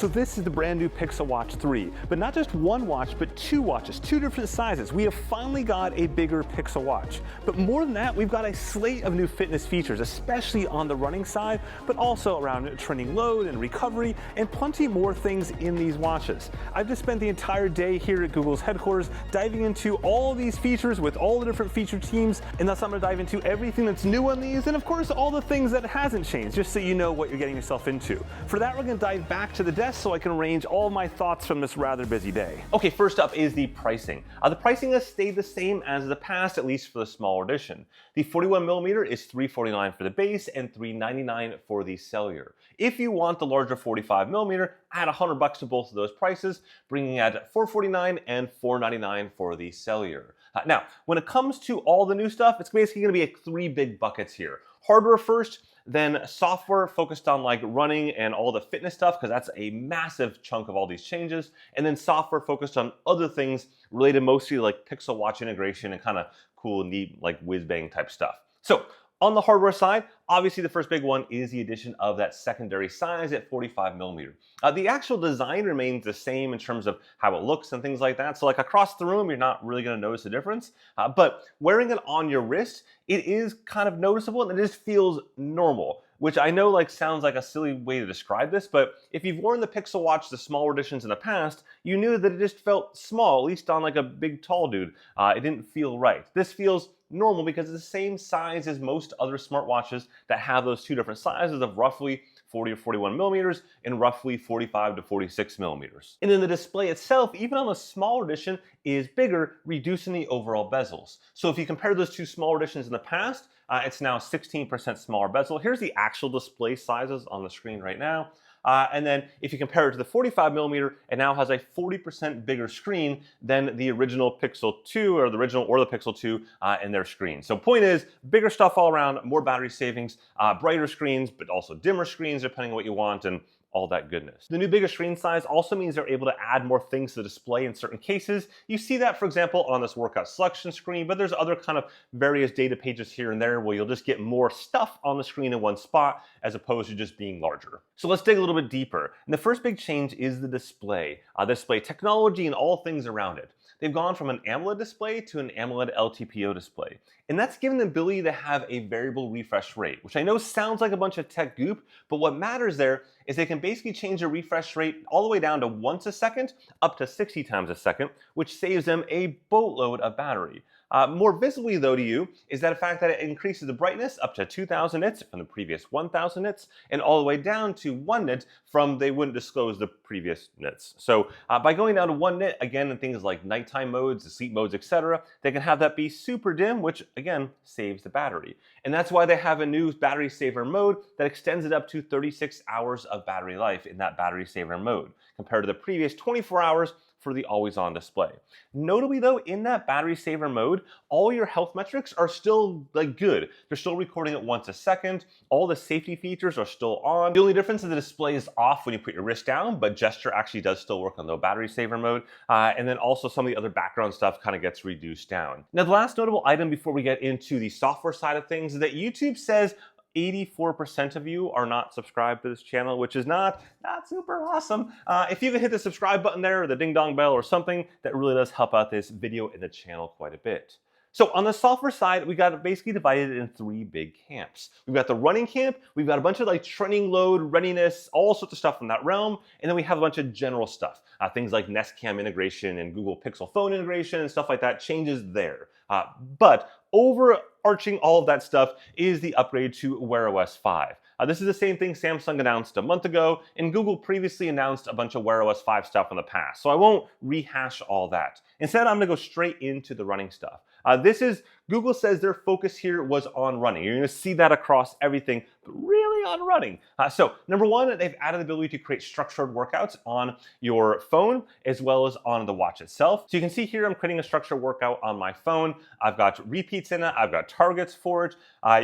So this is the brand new Pixel Watch 3, but not just one watch, but two watches, two different sizes. We have finally got a bigger Pixel Watch. But more than that, we've got a slate of new fitness features, especially on the running side, but also around training load and recovery, and plenty more things in these watches. I've just spent the entire day here at Google's headquarters diving into all these features with all the different feature teams, and thus I'm going to dive into everything that's new on these, and of course all the things that hasn't changed, just so you know what you're getting yourself into. For that, we're going to dive back to the desk so I can arrange all of my thoughts from this rather busy day. Okay, first up is the pricing. The pricing has stayed the same as the past, at least for the smaller edition. The 41mm is $349 for the base and $399 for the cellular. If you want the larger 45mm, add $100 to both of those prices, bringing at $449 and $499 for the cellular. Now, when it comes to all the new stuff, it's basically going to be three big buckets here. Hardware first, then software focused on like running and all the fitness stuff, because that's a massive chunk of all these changes, and then software focused on other things related mostly to like Pixel Watch integration and kind of cool, neat, like whiz-bang type stuff. So on the hardware side, obviously the first big one is the addition of that secondary size at 45mm. The actual design remains the same in terms of how it looks and things like that. So like across the room, you're not really going to notice a difference. But wearing it on your wrist, it is kind of noticeable and it just feels normal, which I know like sounds like a silly way to describe this, but if you've worn the Pixel Watch, the smaller editions in the past, you knew that it just felt small, at least on like a big tall dude. It didn't feel right. This feels normal because it's the same size as most other smartwatches that have those two different sizes of roughly 40 to 41mm and roughly 45 to 46mm. And then the display itself, even on the smaller edition, is bigger, reducing the overall bezels. So if you compare those two smaller editions in the past, it's now 16% smaller bezel. Here's the actual display sizes on the screen right now. And then if you compare it to the 45mm, it now has a 40% bigger screen than the original Pixel 2 or the Pixel 2 in their screen. So point is, bigger stuff all around, more battery savings, brighter screens, but also dimmer screens depending on what you want, and all that goodness. The new bigger screen size also means they're able to add more things to the display in certain cases. You see that, for example, on this workout selection screen, but there's other kind of various data pages here and there where you'll just get more stuff on the screen in one spot as opposed to just being larger. So let's dig a little bit deeper. And the first big change is the display. Display technology and all things around it. They've gone from an AMOLED display to an AMOLED LTPO display. And that's given the ability to have a variable refresh rate, which I know sounds like a bunch of tech goop, but what matters there is they can basically change the refresh rate all the way down to once a second up to 60 times a second, which saves them a boatload of battery. More visibly though to you is that the fact that it increases the brightness up to 2000 nits from the previous 1000 nits and all the way down to 1 nit from they wouldn't disclose the previous nits. So by going down to 1 nit, again, in things like nighttime modes, sleep modes, etc., they can have that be super dim, which again saves the battery. And that's why they have a new battery saver mode that extends it up to 36 hours of battery life in that battery saver mode compared to the previous 24 hours for the always-on display. Notably though, in that battery saver mode, all your health metrics are still like good. They're still recording it once a second. All the safety features are still on. The only difference is the display is off when you put your wrist down, but gesture actually does still work on the battery saver mode. And then also some of the other background stuff kind of gets reduced down. Now, the last notable item before we get into the software side of things is that YouTube says 84% of you are not subscribed to this channel, which is not super awesome. If you can hit the subscribe button there or the ding dong bell or something, that really does help out this video and the channel quite a bit. So on the software side, we got it basically divided in three big camps. We've got the running camp, we've got a bunch of like training load, readiness, all sorts of stuff in that realm, and then we have a bunch of general stuff. Things like Nest Cam integration and Google Pixel phone integration and stuff like that, changes there. But overarching all of that stuff is the upgrade to Wear OS 5. This is the same thing Samsung announced a month ago, and Google previously announced a bunch of Wear OS 5 stuff in the past, so I won't rehash all that. Instead, I'm going to go straight into the running stuff. Google says their focus here was on running. You're going to see that across everything, but really on running. So number one, they've added the ability to create structured workouts on your phone as well as on the watch itself. So you can see here I'm creating a structured workout on my phone. I've got repeats in it. I've got targets for it.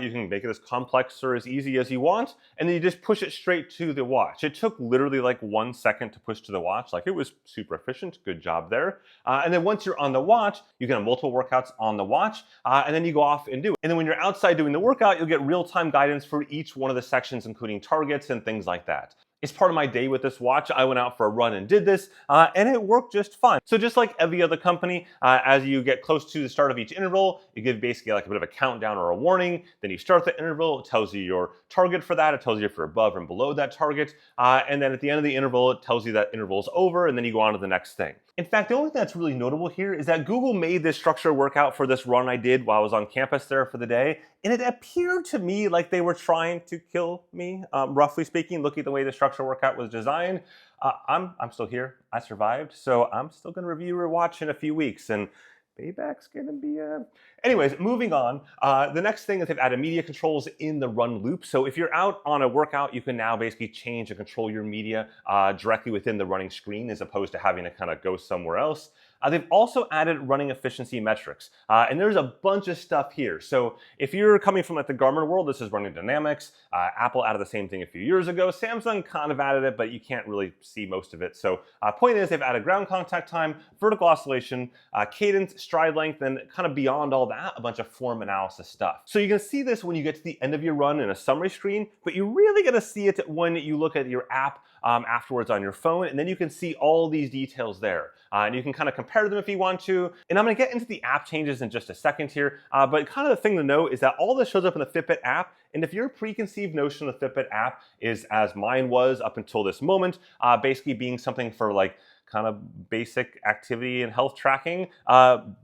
You can make it as complex or as easy as you want, and then you just push it straight to the watch. It took literally like 1 second to push to the watch. Like, it was super efficient. Good job there. And then once you're on the watch, you can have multiple workouts on the watch, and then you go off and do it. And then when you're outside doing the workout, you'll get real-time guidance for each one of the sections, including targets and things like that. As part of my day with this watch, I went out for a run and did this, and it worked just fine. So just like every other company, as you get close to the start of each interval, you give basically like a bit of a countdown or a warning. Then you start the interval, it tells you your target for that, it tells you if you're above and below that target, and then at the end of the interval, it tells you that interval's over, and then you go on to the next thing. In fact, the only thing that's really notable here is that Google made this structured workout for this run I did while I was on campus there for the day, and it appeared to me like they were trying to kill me, roughly speaking, looking at the way the structured workout was designed. I'm still here. I survived, so I'm still going to review your watch in a few weeks, and payback's going to be Anyways, moving on. The next thing is they've added media controls in the run loop. So if you're out on a workout, you can now basically change and control your media directly within the running screen as opposed to having to kind of go somewhere else. They've also added running efficiency metrics, and there's a bunch of stuff here. So if you're coming from like the Garmin world, this is running dynamics. Apple added the same thing a few years ago. Samsung kind of added it, but you can't really see most of it. So point is they've added ground contact time, vertical oscillation, cadence, stride length, and kind of beyond all that, a bunch of form analysis stuff. So you can see this when you get to the end of your run in a summary screen, but you really get to see it when you look at your app afterwards on your phone, and then you can see all these details there. And you can kind of compare them if you want to. And I'm going to get into the app changes in just a second here. But kind of the thing to note is that all this shows up in the Fitbit app. And if your preconceived notion of the Fitbit app is as mine was up until this moment, basically being something for like kind of basic activity and health tracking,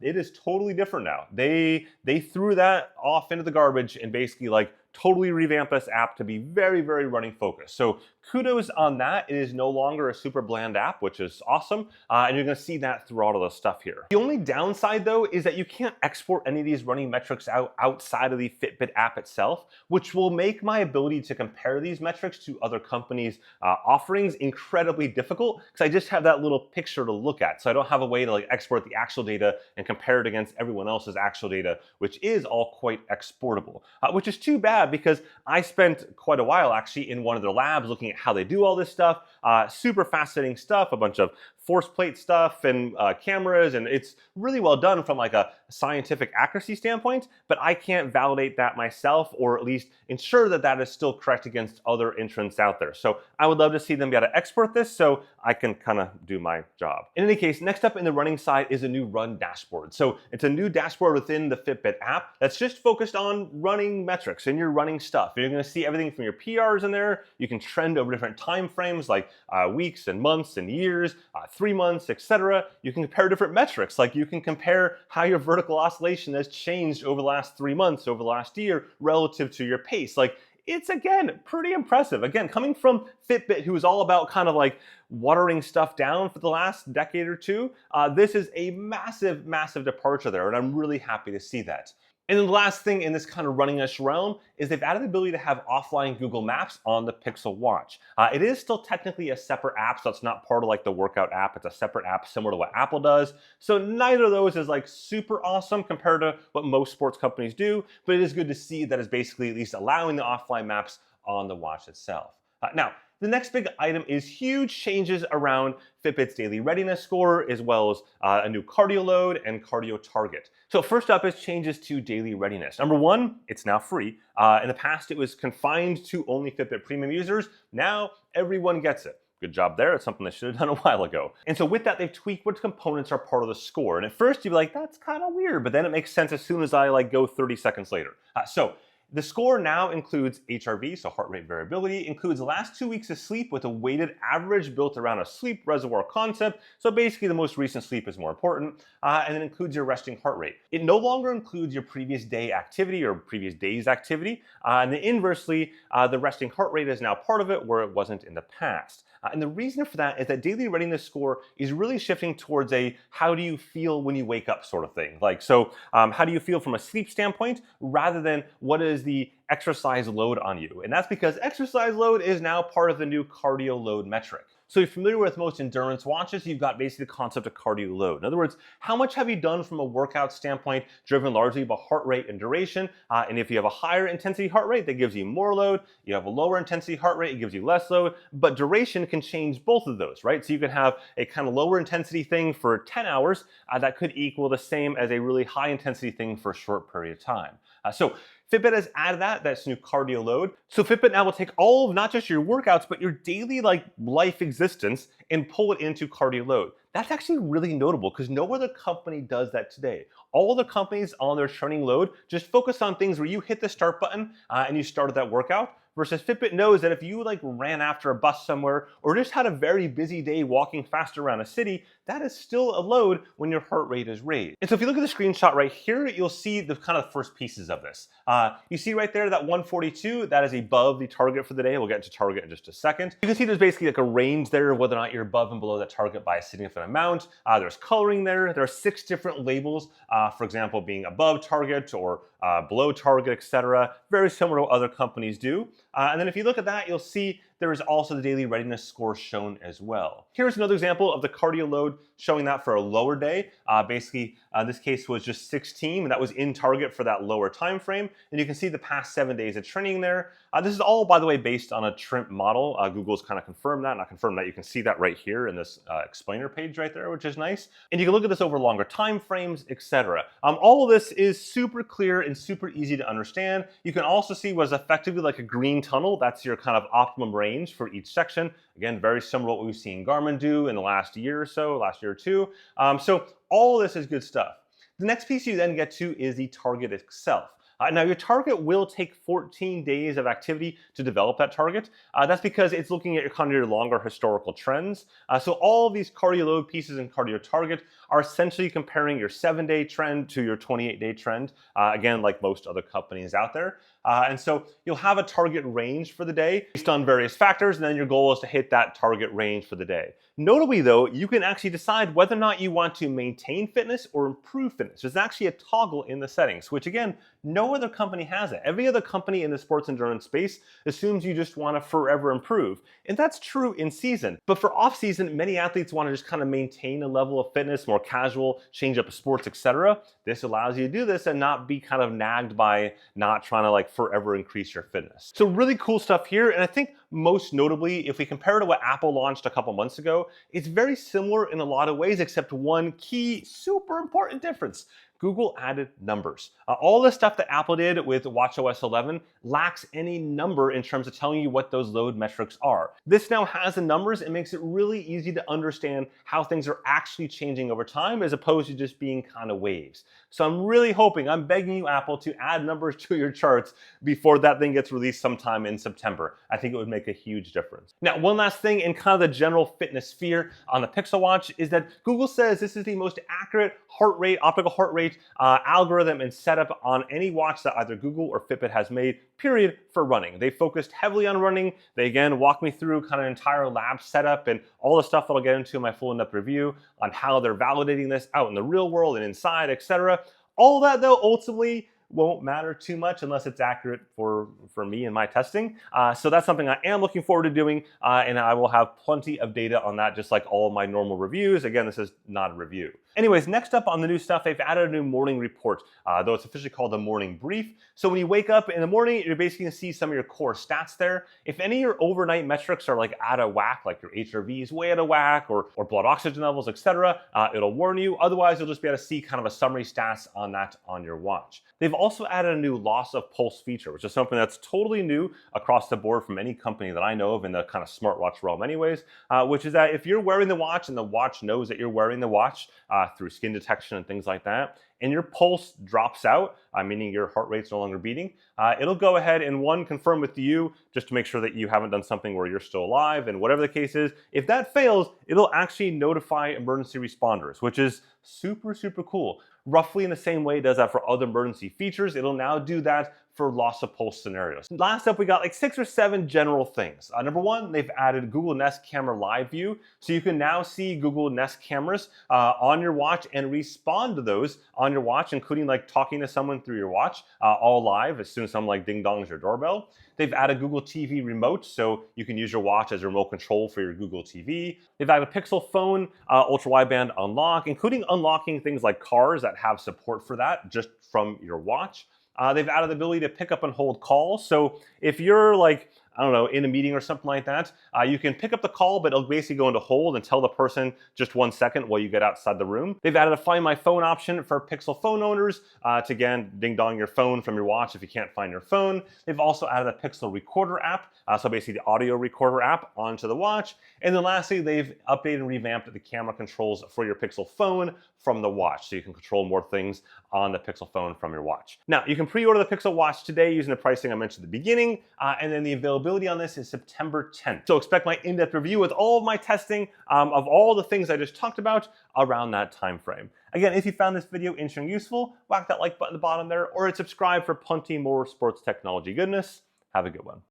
it is totally different now. They threw that off into the garbage and basically like totally revamped this app to be very, very running focused. So kudos on that. It is no longer a super bland app, which is awesome. And you're going to see that through all of the stuff here. The only downside though is that you can't export any of these running metrics outside of the Fitbit app itself, which will make my ability to compare these metrics to other companies' offerings incredibly difficult because I just have that little picture to look at. So I don't have a way to like export the actual data and compare it against everyone else's actual data, which is all quite exportable, which is too bad because I spent quite a while actually in one of their labs looking at how they do all this stuff. Super fascinating stuff, a bunch of force plate stuff and cameras, and it's really well done from like a scientific accuracy standpoint, but I can't validate that myself or at least ensure that that is still correct against other entrants out there. So I would love to see them be able to export this so I can kind of do my job. In any case, next up in the running side is a new run dashboard. So it's a new dashboard within the Fitbit app that's just focused on running metrics and your running stuff. You're going to see everything from your PRs in there. You can trend over different time frames like weeks and months and years, 3 months, etc. You can compare different metrics, like you can compare how your vertical oscillation has changed over the last 3 months, over the last year, relative to your pace. Like, it's, again, pretty impressive. Again, coming from Fitbit, who is all about kind of like watering stuff down for the last decade or two, this is a massive, massive departure there, and I'm really happy to see that. And then the last thing in this kind of running-ish realm is they've added the ability to have offline Google Maps on the Pixel Watch. It is still technically a separate app, so it's not part of like the workout app. It's a separate app similar to what Apple does. So neither of those is like super awesome compared to what most sports companies do, but it is good to see that it's basically at least allowing the offline maps on the watch itself. Now, the next big item is huge changes around Fitbit's daily readiness score, as well as a new cardio load and cardio target. So first up is changes to daily readiness. Number one, it's now free. In the past, it was confined to only Fitbit Premium users. Now, everyone gets it. Good job there. It's something they should have done a while ago. And so with that, they've tweaked which components are part of the score. And at first, you'd be like, that's kind of weird. But then it makes sense as soon as I like go 30 seconds later. The score now includes HRV, so heart rate variability, includes the last 2 weeks of sleep with a weighted average built around a sleep reservoir concept. So basically the most recent sleep is more important, and it includes your resting heart rate. It no longer includes your previous day activity or previous day's activity, and then inversely, the resting heart rate is now part of it where it wasn't in the past. And the reason for that is that daily readiness score is really shifting towards a how do you feel when you wake up sort of thing. Like, so how do you feel from a sleep standpoint rather than what is the exercise load on you? And that's because exercise load is now part of the new cardio load metric. So if you're familiar with most endurance watches, you've got basically the concept of cardio load. In other words, how much have you done from a workout standpoint, driven largely by heart rate and duration? And if you have a higher intensity heart rate, that gives you more load. You have a lower intensity heart rate, it gives you less load. But duration can change both of those, right? So you can have a kind of lower intensity thing for 10 hours that could equal the same as a really high intensity thing for a short period of time. So Fitbit has added that's new cardio load. So Fitbit now will take all of not just your workouts, but your daily life existence and pull it into cardio load. That's actually really notable because no other company does that today. All the companies on their training load just focus on things where you hit the start button and you started that workout. Versus Fitbit knows that if you ran after a bus somewhere or just had a very busy day walking fast around a city, that is still a load when your heart rate is raised. And so if you look at the screenshot right here, you'll see the kind of first pieces of this. You see right there that 142, that is above the target for the day. We'll get into target in just a second. You can see there's basically a range there of whether or not you're above and below that target by a significant amount. There's coloring there. There are 6 different labels, for example, being above target or below target, etc. Very similar to what other companies do. And then if you look at that, you'll see there is also the daily readiness score shown as well. Here's another example of the cardio load showing that for a lower day. Basically, this case was just 16, and that was in target for that lower time frame. And you can see the past 7 days of training there. This is all, by the way, based on a TRIMP model. Google's kind of confirmed that, and I confirmed that. You can see that right here in this explainer page right there, which is nice. And you can look at this over longer time frames, etc. All of this is super clear and super easy to understand. You can also see what is effectively like a green tunnel. That's your kind of optimum range for each section. Again, very similar to what we've seen Garmin do in the last year or so, last year or two. So all of this is good stuff. The next piece you then get to is the target itself. Now, your target will take 14 days of activity to develop that target. That's because it's looking at your longer historical trends. So all of these cardio load pieces and cardio target are essentially comparing your 7-day trend to your 28-day trend, again, like most other companies out there. And so you'll have a target range for the day based on various factors, and then your goal is to hit that target range for the day. Notably though, you can actually decide whether or not you want to maintain fitness or improve fitness. There's actually a toggle in the settings, which again, no other company has it. Every other company in the sports endurance space assumes you just want to forever improve. And that's true in season. But for off season, many athletes want to just kind of maintain a level of fitness, more casual, change up sports, etc. This allows you to do this and not be kind of nagged by not trying to forever increase your fitness. So really cool stuff here. And I think most notably, if we compare to what Apple launched a couple months ago, it's very similar in a lot of ways, except one key super important difference. Google added numbers. All the stuff that Apple did with watchOS 11 lacks any number in terms of telling you what those load metrics are. This now has the numbers and makes it really easy to understand how things are actually changing over time as opposed to just being kind of waves. So I'm really hoping, I'm begging you, Apple, to add numbers to your charts before that thing gets released sometime in September. I think it would make a huge difference. Now, one last thing in kind of the general fitness sphere on the Pixel Watch is that Google says this is the most accurate heart rate, optical heart rate algorithm and setup on any watch that either Google or Fitbit has made, period, for running. They focused heavily on running. They again walked me through kind of an entire lab setup and all the stuff that I'll get into in my full in-depth review on how they're validating this out in the real world and inside, etc. All that though ultimately won't matter too much unless it's accurate for me and my testing. So that's something I am looking forward to doing, and I will have plenty of data on that, just like all of my normal reviews. Again, this is not a review. Anyways, next up on the new stuff, they've added a new morning report, though it's officially called the morning brief. So when you wake up in the morning, you're basically gonna see some of your core stats there. If any of your overnight metrics are out of whack, like your HRV is way out of whack, or blood oxygen levels, etc., it'll warn you. Otherwise, you'll just be able to see kind of a summary stats on that on your watch. They've also added a new loss of pulse feature, which is something that's totally new across the board from any company that I know of in the kind of smartwatch realm anyways, which is that if you're wearing the watch and the watch knows that you're wearing the watch through skin detection and things like that, and your pulse drops out, meaning your heart rate's no longer beating, it'll go ahead and confirm with you just to make sure that you haven't done something where you're still alive, and whatever the case is, if that fails, it'll actually notify emergency responders, which is super, super cool. Roughly in the same way it does that for other emergency features, it'll now do that for loss of pulse scenarios. Last up, we got 6 or 7 general things. Number one, they've added Google Nest Camera Live View. So you can now see Google Nest cameras on your watch and respond to those on your watch, including talking to someone through your watch, all live as soon as someone ding dongs your doorbell. They've added Google TV Remote, so you can use your watch as a remote control for your Google TV. They've added a Pixel phone ultra-wideband unlock, including unlocking things like cars that have support for that just from your watch. They've added the ability to pick up and hold calls. So if you're I don't know, in a meeting or something like that, you can pick up the call, but it'll basically go into hold and tell the person just 1 second while you get outside the room. They've added a Find My Phone option for Pixel phone owners to, again, ding dong your phone from your watch if you can't find your phone. They've also added a Pixel Recorder app, so basically the audio recorder app onto the watch. And then lastly, they've updated and revamped the camera controls for your Pixel phone from the watch, so you can control more things on the Pixel phone from your watch. Now, you can pre-order the Pixel Watch today using the pricing I mentioned at the beginning, and then the availability on this is September 10th. So expect my in-depth review with all of my testing of all the things I just talked about around that time frame. Again, if you found this video interesting and useful, whack that like button at the bottom there, or subscribe for plenty more sports technology goodness. Have a good one.